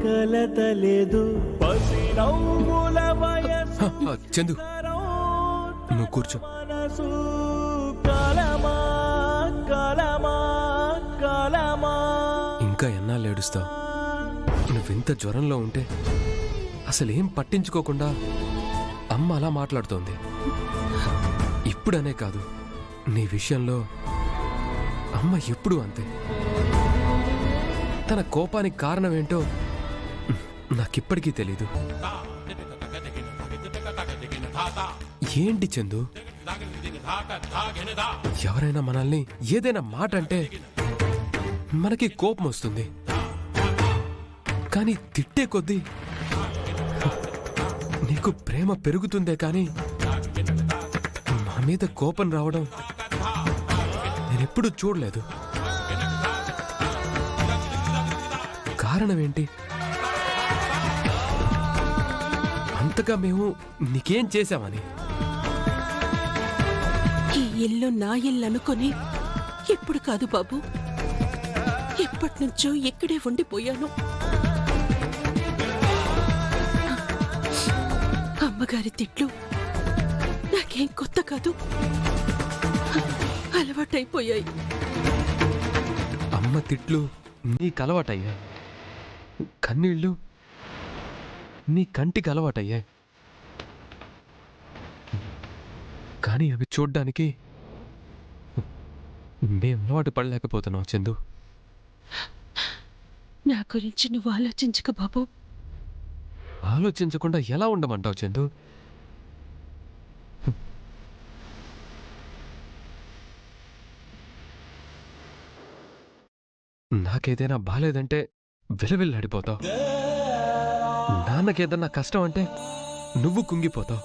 కలతలేదు పసినవ్వుల వయసు చందు నువ్వు కూర్చో. మనసు కలమా కలమా కలమా. ఇంకా ఎన్నాళ్ళు ఏడుస్తావు? నువ్వింత జ్వరంలో ఉంటే అసలేం పట్టించుకోకుండా అమ్మ అలా మాట్లాడుతోంది. ఇప్పుడనే కాదు, నీ విషయంలో అమ్మ ఎప్పుడూ అంతే. తన కోపానికి కారణం ఏంటో నాకిప్పటికీ తెలీదు. ఏంటి చందు, ఎవరైనా మనల్ని ఏదైనా మాట అంటే మనకి కోపం వస్తుంది, కానీ తిట్టే కొద్దీ నీకు ప్రేమ పెరుగుతుందే కానీ మా మీద కోపం రావడం నేనెప్పుడు చూడలేదు. కారణం ఏంటి? అంతగా మేము నీకేం చేశామని? ఈ ఇల్లు నా ఇల్లు అనుకుని ఇప్పుడు కాదు బాబు, ఎప్పటినుంచో ఇక్కడే ఉండిపోయాను. అమ్మగారి తిట్లు నాకేం కొత్త కాదు, అలవాటైపోయాయి. అమ్మ తిట్లు నీకు అలవాటయ్యాయి, కన్నీళ్ళు నీ కంటికి అలవాటయ్యాయి. కానీ అవి చూడ్డానికి మేము అలవాటు పడలేకపోతున్నాం చందు. నా గురించి నువ్వు ఆలోచించక బాబు. ఆలోచించకుండా ఎలా ఉండమంటావు చందు? నాకేదైనా బాలేదంటే విలవిల్లాడిపోతావు, నాన్నకేదన్నా కష్టం అంటే నువ్వు కుంగిపోతావు.